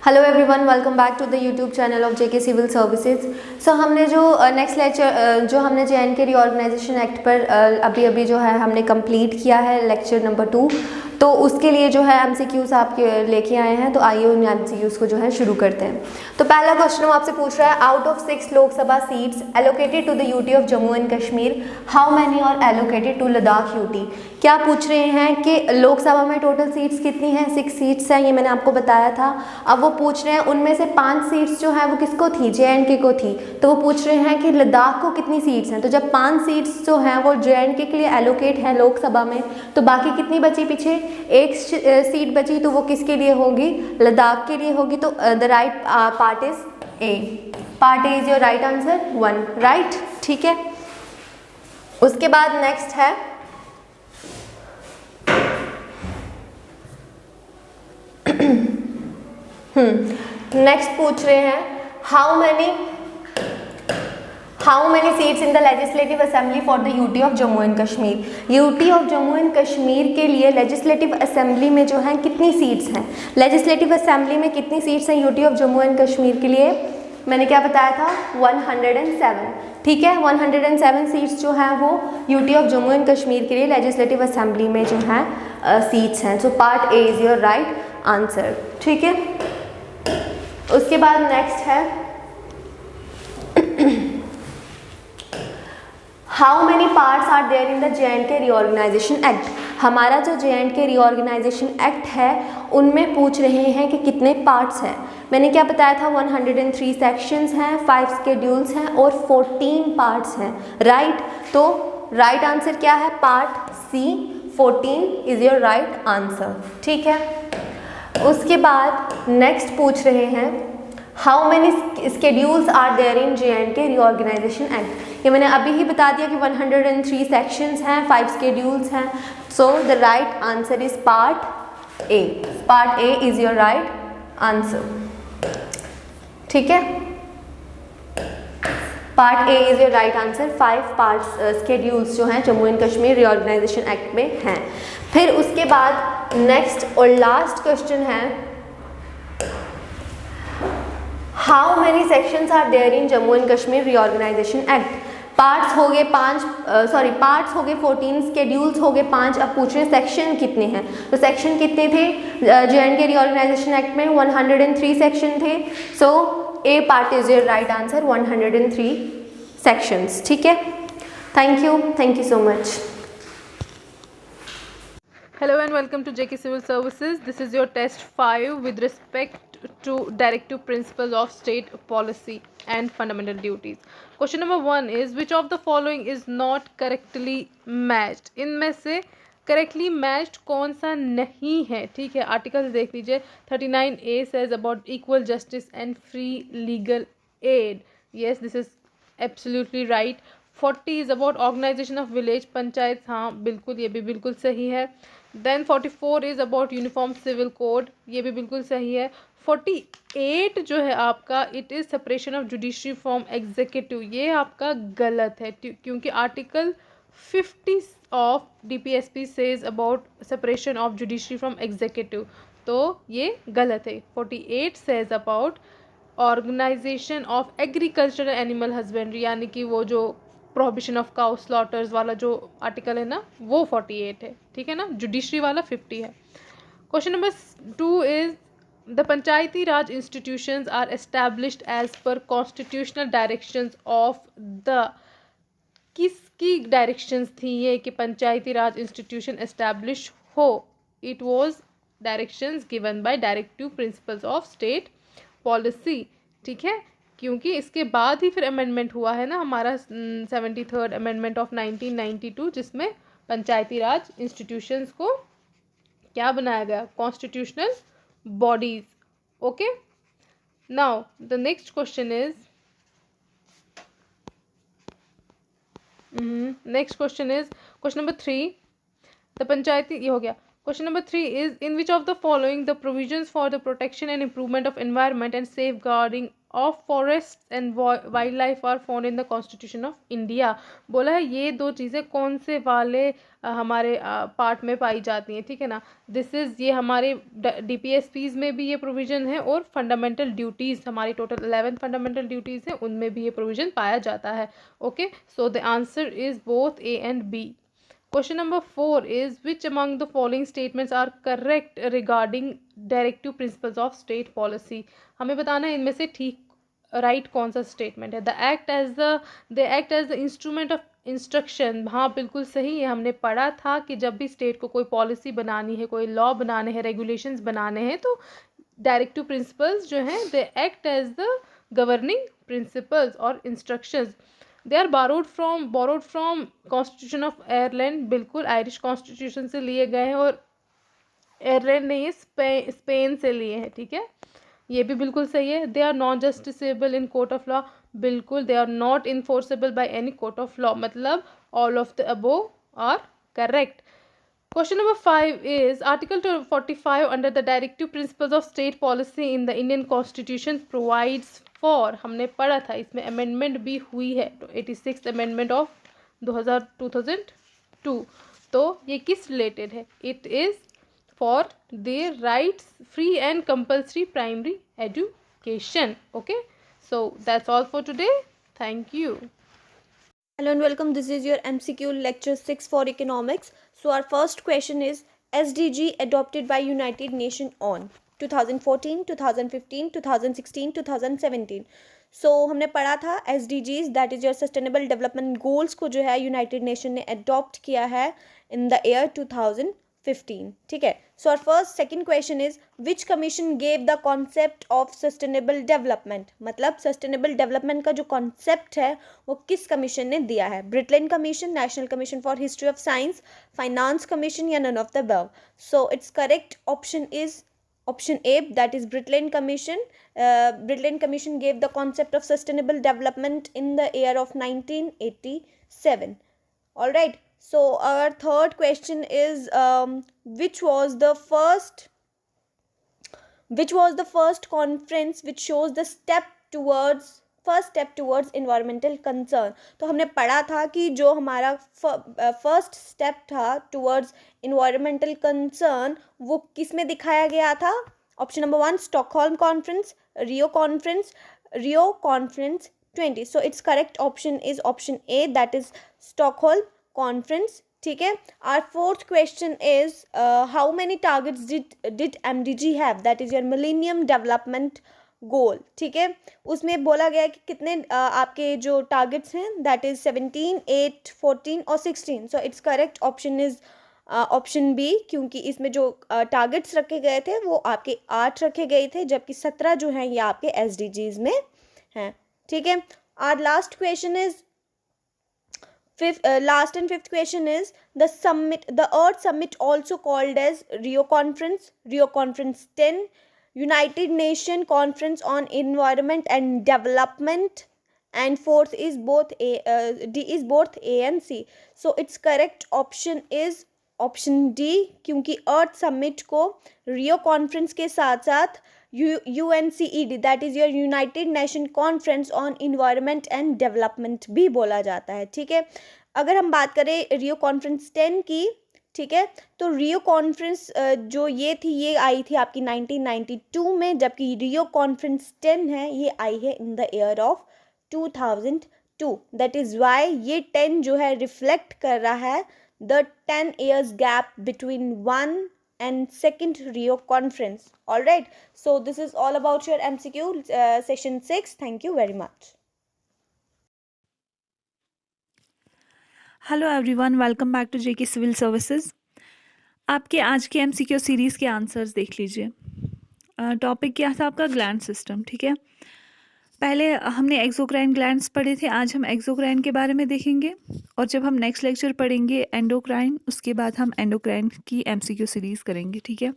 Hello everyone, welcome back to the YouTube channel of JK civil services. So हमने जो next lecture जो हमने जे.एन.के reorganisation act पर अभी जो है हमने कंप्लीट किया है लेक्चर नंबर 2। तो उसके लिए जो है एमसीक्यूज आपके लेके आए हैं, तो आइए उन एमसीक्यूज को जो है शुरू करते हैं। तो पहला क्वेश्चन वो आपसे पूछ रहा है, out of 6 Lok Sabha seats allocated to the UT of Jammu and Kashmir, how many are allocated to Ladakh UT. क्या पूछ रहे हैं कि लोकसभा में टोटल सीट्स कितनी हैं? 6 सीट्स हैं, ये मैंने आपको बताया था। अब वो पूछ रहे हैं उनमें से 5 सीट्स जो है वो किसको थी? जे.एन.के को थी। तो वो पूछ रहे हैं कि लद्दाख को कितनी सीट्स हैं। तो जब 5 सीट्स जो हैं वो जे.एन.के के लिए एलोकेट है लोकसभा में, तो बाकी कितनी बची पीछे? 1 सीट बची, तो वो किसके लिए होगी? लद्दाख के लिए होगी। तो the right part is a. Part A is your right answer 1, right. ठीक है, उसके बाद नेक्स्ट है नेक्स्ट पूछ रहे हैं, how many seats in the legislative assembly for the UT of Jammu and Kashmir. UT of Jammu and Kashmir के लिए लेजिस्लेटिव असेंबली में जो है कितनी सीट्स हैं? लेजिस्लेटिव असेंबली में कितनी सीट्स हैं UT of Jammu and Kashmir के लिए? मैंने क्या बताया था? 107। ठीक है, 107 सीट्स जो हैं वो UT of Jammu and Kashmir के लिए लेजिस्लेटिव असेंबली में जो है सीट्स हैं। So part A is your right answer. ठीक है, उसके बाद नेक्स्ट है, how many parts are there in the J and K reorganisation act. हमारा जो जे.एन.के रीऑर्गेनाइजेशन एक्ट है उनमें पूछ रहे हैं कि कितने पार्ट्स हैं। मैंने क्या बताया था? 103 सेक्शंस हैं, 5 स्केड्यूल्स हैं और 14 पार्ट्स हैं, राइट। तो राइट आंसर क्या है? Part C, 14 is your right answer. ठीक है, उसके बाद नेक्स्ट पूछ रहे हैं, how many schedules are there in J and K reorganisation act. ये मैंने अभी ही बता दिया कि 103 सेक्शंस हैं, 5 स्केड्यूल्स हैं। So the right answer is part A. Part A is your right answer. ठीक है, part A is your right answer. 5 parts schedules जो हैं Jammu and Kashmir reorganisation act में हैं। फिर उसके बाद नेक्स्ट और लास्ट क्वेश्चन है, how many sections are there in Jammu and Kashmir reorganisation act. Parts हो गए पार्ट्स हो गए 14, स्केड्यूल्स हो गए 5। अब पूछ रहे हैं सेक्शन कितने हैं। तो सेक्शन कितने थे जे.एन.के रीऑर्गेनाइजेशन एक्ट में? 103 सेक्शन थे। So A part is your right answer, 103 sections. ठीक है, thank you so much. Hello and welcome to JK Civil Services. This is your test 5 with respect to directive principles of state policy and fundamental duties. Question number 1 is, which of the following is not correctly matched? इनमें से correctly matched कौन सा नहीं है? ठीक है, article देख लीजिए। 39A says about equal justice and free legal aid. Yes, this is absolutely right. 40 is about organization of village panchayat, हाँ बिल्कुल, ये भी बिल्कुल सही है। Then 44 is about uniform civil code, ये भी बिल्कुल सही है। 48 जो है आपका, it is separation of judiciary from executive, ये आपका गलत है क्योंकि article 50 of DPSP says about separation of judiciary from executive, तो ये गलत है। 48 says about organisation of agricultural animal husbandry, यानी कि वो जो प्रोहिबिशन ऑफ काउ स्लॉटर्स वाला जो आर्टिकल है ना, वो 48 है। ठीक है ना, जुडिशरी वाला 50 है। Question number 2 is, the panchayati raj institutions are established as per constitutional directions of the. किसकी डायरेक्शंस थी ये कि पंचायती राज इंस्टीट्यूशन एस्टैब्लिश हो? It was directions given by directive principles of state policy. ठीक है, क्योंकि इसके बाद ही फिर अमेंडमेंट हुआ है ना हमारा 73rd अमेंडमेंट ऑफ 1992, जिसमें पंचायती राज इंस्टीट्यूशंस को क्या बनाया गया? Constitutional bodies. Okay, now the next question is, question number 3, the panchayati, ये हो गया। Question number 3 is, in which of the following the provisions for the protection and improvement of environment and safeguarding of forest and wildlife are found in the constitution of India. बोला है ये दो चीज़ें कौन से वाले हमारे part में पाई जाती हैं, ठीक है ना। दिस इज़ ये हमारे DPSPs में भी ये प्रोविज़न है और फंडामेंटल ड्यूटीज़ हमारी टोटल 11 फंडामेंटल ड्यूटीज़ हैं उनमें भी ये प्रोविज़न पाया जाता है। Okay, so the answer is both A and B। Question number 4 is which among the following statements are correct regarding directive principles of state policy। हमें बताना है इनमें से ठीक राइट कौन सा स्टेटमेंट है। They act as the instrument of instruction. हाँ बिल्कुल सही है, हमने पढ़ा था कि जब भी स्टेट को कोई पॉलिसी बनानी है, कोई लॉ बनाने हैं, रेगुलेशंस बनाने हैं, तो डायरेक्टिव प्रिंसिपल्स जो हैं they act as the governing principles और instructions. They are borrowed from constitution of Ireland. बिल्कुल आयरिश कॉन्स्टिट्यूशन से लिए गए हैं और आयरलैंड नहीं स्पेन से लिए हैं, ठीक है, ये भी बिल्कुल सही है। They are non justiciable in court of law. बिल्कुल they are not enforceable by any court of law, मतलब all of the above are correct. Question number 5 is Article 45 under the Directive Principles of State Policy in the Indian Constitution provides for, हमने पढ़ा था इसमें amendment भी हुई है, तो 86th amendment of 2002। तो ये किस रिलेटेड है? It is for their rights free and compulsory primary education. Okay, so that's all for today, thank you. Hello and welcome. This is your MCQ lecture 6 for economics. So our first question is SDG adopted by United Nations on 2014, 2015, 2016, 2017. So हमने पढ़ा था SDGs that is your sustainable development goals को जो है United Nation ने adopt किया है in the year 2015. ठीक है। So our second question is which commission gave the concept of sustainable development। मतलब sustainable development का जो concept है वो किस कमीशन ने दिया है? ब्रिटलिन commission, national commission for history of science, finance commission या none of the above. So it's correct option is option A, that is Britain Commission. Britain Commission gave the concept of sustainable development in the year of 1987. All right, so our third question is which was the first conference which shows the first step towards environmental concern। तो हमने पढ़ा था कि जो हमारा first step था towards environmental concern वो किस में दिखाया गया था? Option number 1 Stockholm conference, Rio conference 20। So it's correct option is option A, that is Stockholm conference. ठीक है। Our fourth question is how many targets did MDG have, that is your millennium development goal. ठीक है, उसमें बोला गया है कि कितने आपके जो टारगेट्स हैं, दैट इज 17, 8, 14 और 16। So it's correct option is option B, क्योंकि इसमें जो टारगेट्स रखे गए थे वो आपके 8 रखे गए थे, जबकि 17 जो हैं ये आपके SDGs में हैं। ठीक है। Our last question is last and fifth question is the Earth Summit, also called as Rio Conference 10, United Nations Conference on Environment and Development, and fourth is D is both A and C. So its correct option is option D, क्योंकि अर्थ summit को रियो conference के साथ साथ UNCED, that is your United nation conference on environment and development भी बोला जाता है। ठीक है। अगर हम बात करें रियो कॉन्फ्रेंस 10 की, ठीक है, तो रियो कॉन्फ्रेंस जो ये थी ये आई थी आपकी 1992 में, जबकि रियो कॉन्फ्रेंस 10 है ये आई है in the year of 2002। That is why ये 10 जो है रिफ्लेक्ट कर रहा है the 10 years gap between one and second Rio conference. All right, so this is all about your MCQ session 6. Thank you very much. Hello everyone, welcome back to JK civil services. आपके आज के MCQ series के answers देख लीजिए। Topic क्या था आपका? Gland system. ठीक है, पहले हमने एक्सोक्राइन ग्लैंड्स पढ़े थे, आज हम एक्सोक्राइन के बारे में देखेंगे, और जब हम नेक्स्ट लेक्चर पढ़ेंगे एंडोक्राइन, उसके बाद हम एंडोक्राइन की MCQ सीरीज़ करेंगे। ठीक है।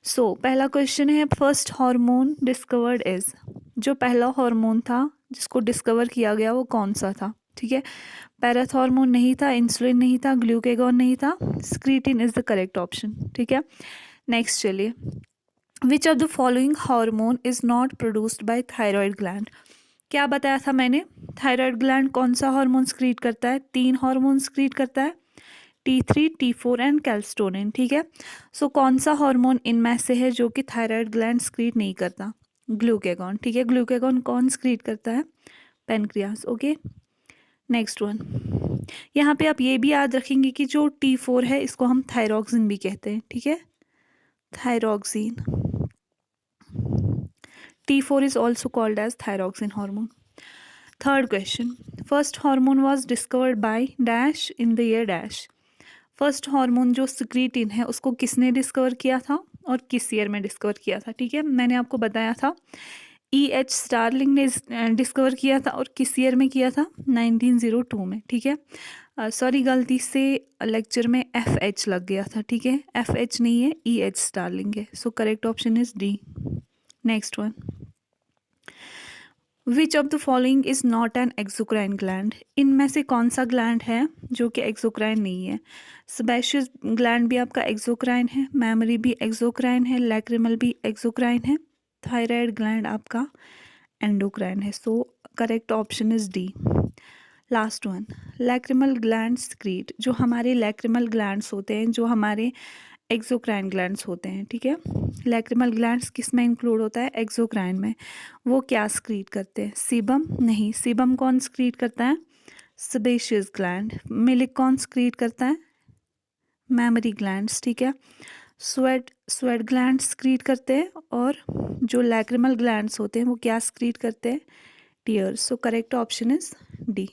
सो पहला क्वेश्चन है, फर्स्ट हार्मोन डिस्कवर्ड इज़, जो पहला हार्मोन था जिसको डिस्कवर किया गया वो कौन सा था? ठीक है, पैराथॉर्मोन नहीं था, इंसुलिन नहीं था, ग्लूकेगॉन नहीं था, स्क्रीटिन इज़ द करेक्ट ऑप्शन। ठीक है। नेक्स्ट चलिए, which of the following hormone is not produced by thyroid gland. क्या बताया था मैंने, थायराइड ग्लैंड कौन सा हार्मोन स्क्रीट करता है, 3 हार्मोन स्क्रीट करता है, T3, T4 एंड कैल्स्टोनिन, ठीक है। सो कौन सा हार्मोन इनमें से है जो कि थायराइड ग्लैंड स्क्रीट नहीं करता, ग्लूकेगॉन, ठीक है। ग्लूकेगॉन कौन स्क्रीट करता है, पेनक्रियास, ओके। नेक्स्ट वन, यहाँ पे आप ये भी याद रखेंगे कि जो T4 है इसको हम थायरॉक्सिन भी कहते हैं, ठीक है, thyroxine. T4 is also called as thyroxine hormone. Third question. First hormone was discovered by dash in the year dash. First hormone जो सिक्रीटिन है उसको किसने डिस्कवर किया था और किस ईयर में डिस्कवर किया था, ठीक है। मैंने आपको बताया था E.H. स्टार्लिंग ने डिस्कवर किया था और किस ईयर में किया था, 1902 में, ठीक है। सॉरी, गलती से लेक्चर में FH लग गया था, ठीक है, FH नहीं है, E.H. स्टार्लिंग है। सो correct option is D. Next one, which of the following is not an exocrine gland. इनमें से कौन सा ग्लैंड है जो कि एक्सोक्राइन नहीं है। सेबेशियस ग्लैंड भी आपका एक्सोक्राइन है, मेमोरी भी एक्सोक्राइन है, लैक्रिमल भी एक्सोक्राइन है, थायराइड ग्लैंड आपका एंडोक्राइन है। सो correct option is D. Last one, lacrimal gland स्क्रीट, जो हमारे लैक्रिमल ग्लैंड्स होते हैं, जो हमारे एक्सोक्राइन ग्लैंड्स होते हैं, ठीक है। लैक्रिमल ग्लैंड्स किस में इंक्लूड होता है, एक्सोक्राइन में। वो क्या स्क्रीट करते हैं, सीबम नहीं, सीबम कौन स्क्रीट करता है, सेबेशियस ग्लैंड। मिल्क कौन स्क्रीट करता है, मेमोरी ग्लैंड्स, ठीक है। स्वेट ग्लैंड स्क्रीट करते हैं, और जो लैक्रिमल ग्लैंड्स होते हैं वो क्या स्क्रीट करते हैं, tears. So correct option is D.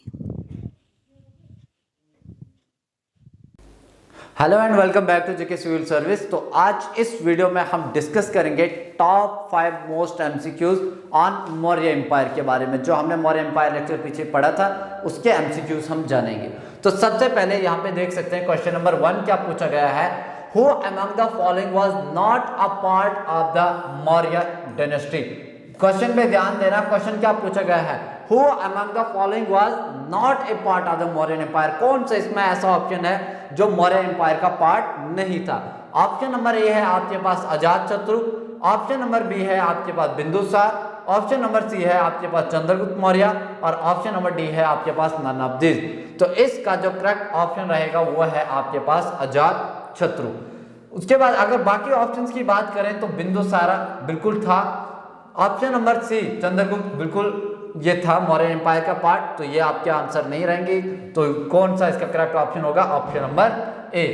Hello and welcome back to JK civil service. तो आज इस वीडियो में हम डिस्कस करेंगे top 5 most MCQs on Maurya empire के बारे में। जो हमने मौर्य एम्पायर लेक्चर पीछे पढ़ा था उसके एमसीक्यूज हम जानेंगे। तो सबसे पहले यहाँ पे देख सकते हैं क्वेश्चन नंबर 1 क्या पूछा गया है, who among the following was not a part of the Maurya dynasty. Question पे ध्यान देना, क्वेश्चन क्या पूछा गया है, who among the following was not a part of the Mauryan empire. कौन सा इसमें ऐसा ऑप्शन है जो मौर्य एम्पायर का पार्ट नहीं था। ऑप्शन नंबर ए है आपके पास अजात शत्रु, ऑप्शन नंबर बी है आपके पास बिंदुसार, ऑप्शन नंबर सी है आपके पास चंद्रगुप्त मौर्य, और ऑप्शन नंबर डी है आपके पास नन ऑफ दिस। तो इसका जो करेक्ट ऑप्शन रहेगा वो है आपके पास अजात शत्रु। उसके बाद अगर बाकी ऑप्शंस की बात करें तो बिंदुसारा बिल्कुल था, ऑप्शन नंबर सी चंद्रगुप्त बिल्कुल ये था मौर्य एम्पायर का पार्ट, तो ये आपके आंसर नहीं रहेंगे। तो कौन सा इसका करेक्ट ऑप्शन होगा, option number A.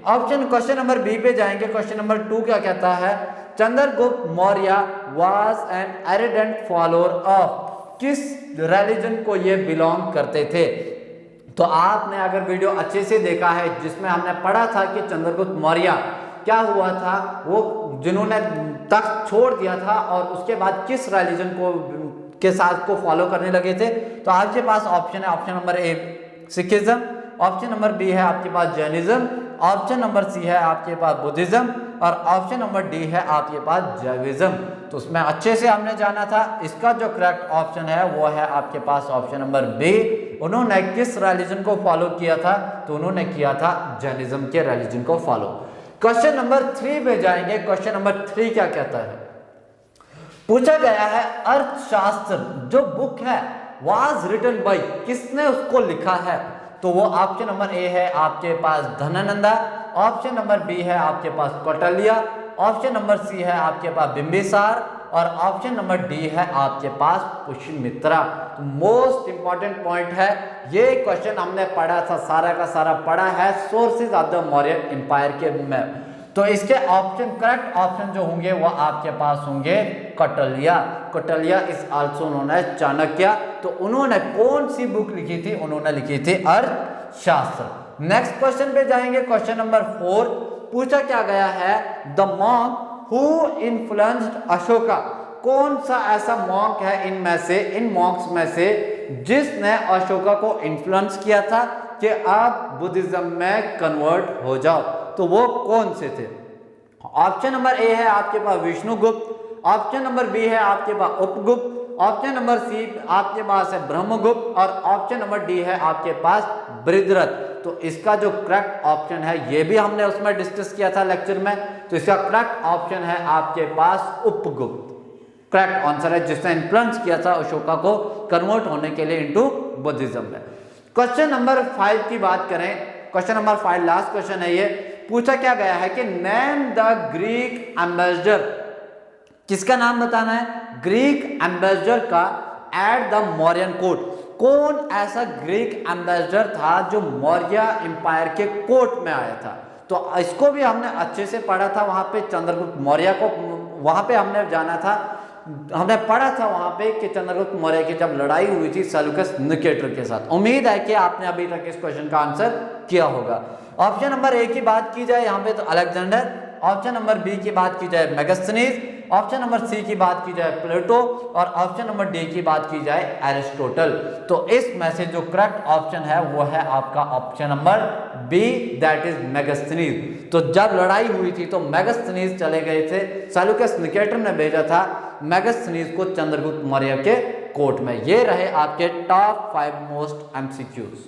Option question number B पे जाएंगे। क्वेश्चन नंबर 2 क्या कहता है, Chandragupta Maurya was an ardent follower of, किस रिलीजन को ये बिलोंग करते थे। तो आपने अगर वीडियो अच्छे से देखा है जिसमें हमने पढ़ा था कि चंद्रगुप्त मौर्य क्या हुआ था, वो जिन्होंने तख्त छोड़ दिया था और उसके बाद किस रिलीजन को के साथ को फॉलो करने लगे थे। तो आपके पास ऑप्शन है, option number A Sikhism, option number B है आपके पास जैनिज्म, ऑप्शन नंबर सी है आपके पास बुद्धिज्म, और ऑप्शन नंबर डी है आपके पास जैविज्म। तो उसमें अच्छे से हमने जाना था, इसका जो करेक्ट ऑप्शन है वो है आपके पास ऑप्शन नंबर बी। उन्होंने किस रिलीजन को फॉलो किया था, तो उन्होंने किया था जैनिज्म के रिलीजन को फॉलो। क्वेश्चन नंबर 3 पे जाएंगे। क्वेश्चन नंबर 3 क्या कहता है, पूछा गया है अर्थशास्त्र जो बुक है वाज रिटन बाय, किसने उसको लिखा है। तो वो ऑप्शन नंबर ए है आपके पास धनानंदा, ऑप्शन नंबर बी है आपके पास कौटिल्य, ऑप्शन नंबर सी है आपके पास बिंबिसार, और ऑप्शन नंबर डी है आपके पास पुष्यमित्रा। तो मोस्ट इंपॉर्टेंट पॉइंट है, ये क्वेश्चन हमने पढ़ा था, सारा का सारा पढ़ा है sources of the Maurya empire के में। तो इसके ऑप्शन करेक्ट ऑप्शन जो होंगे वो आपके पास होंगे Kautilya. Kautilya is also known as Chanakya. तो उन्होंने कौन सी बुक लिखी थी, उन्होंने लिखी थी अर्थशास्त्र। नेक्स्ट क्वेश्चन पे जाएंगे। क्वेश्चन नंबर 4 पूछा क्या गया है, the monk who influenced Ashoka. कौन सा ऐसा मॉन्क है इनमें से, इन मॉन्क्स में से जिसने अशोका को इन्फ्लुएंस किया था कि आप बुद्धिज्म में कन्वर्ट हो जाओ। तो वो कौन से थे। ऑप्शन नंबर ए है आपके पास विष्णुगुप्त, ऑप्शन नंबर बी है आपके पास उपगुप्त, ऑप्शन नंबर सी आपके पास है ब्रह्मगुप्त, और ऑप्शन नंबर डी है आपके पास बृहद्रथ। तो इसका जो करेक्ट ऑप्शन है ये भी हमने उसमें डिस्कस किया था लेक्चर में, तो इसका करेक्ट ऑप्शन है आपके पास उपगुप्त। करेक्ट आंसर है, जिसने इन्फ्लुएंस किया था अशोका को कन्वर्ट होने के लिए इनटू बुद्धिज्म में। क्वेश्चन नंबर 5 की बात करें, क्वेश्चन नंबर 5 लास्ट क्वेश्चन है। ये पूछा क्या गया है कि नेम द ग्रीक एम्बेसडर, किसका नाम बताना है? ग्रीक एम्बेसडर का एट द मौर्यन कोर्ट। कौन ऐसा ग्रीक एम्बेसडर था जो मौर्य एम्पायर के कोर्ट में आया था? तो इसको भी हमने अच्छे से पढ़ा था, वहां पे चंद्रगुप्त मौर्य को वहां पे हमने जाना था, हमने पढ़ा था वहां पे कि चंद्रगुप्त मौर्य की जब लड़ाई हुई थी सेल्यूकस निकेटर के साथ। उम्मीद है कि आपने अभी तक इस क्वेश्चन का आंसर किया होगा। ऑप्शन नंबर ए की बात की जाए यहाँ पे तो अलेक्जेंडर, ऑप्शन नंबर बी की बात की जाए मेगास्थनीज, ऑप्शन नंबर सी की बात की जाए प्लेटो, और ऑप्शन नंबर डी की बात की जाए एरिस्टोटल। तो इसमें से जो करेक्ट ऑप्शन है वो है आपका option number B, that is Megasthenes. तो जब लड़ाई हुई थी तो मेगास्थनीज चले गए थे, सेल्यूकस निकेटर ने भेजा था मेगास्थनीज को चंद्रगुप्त मौर्य के कोर्ट में। ये रहे आपके टॉप 5 मोस्ट एमसीक्यूज।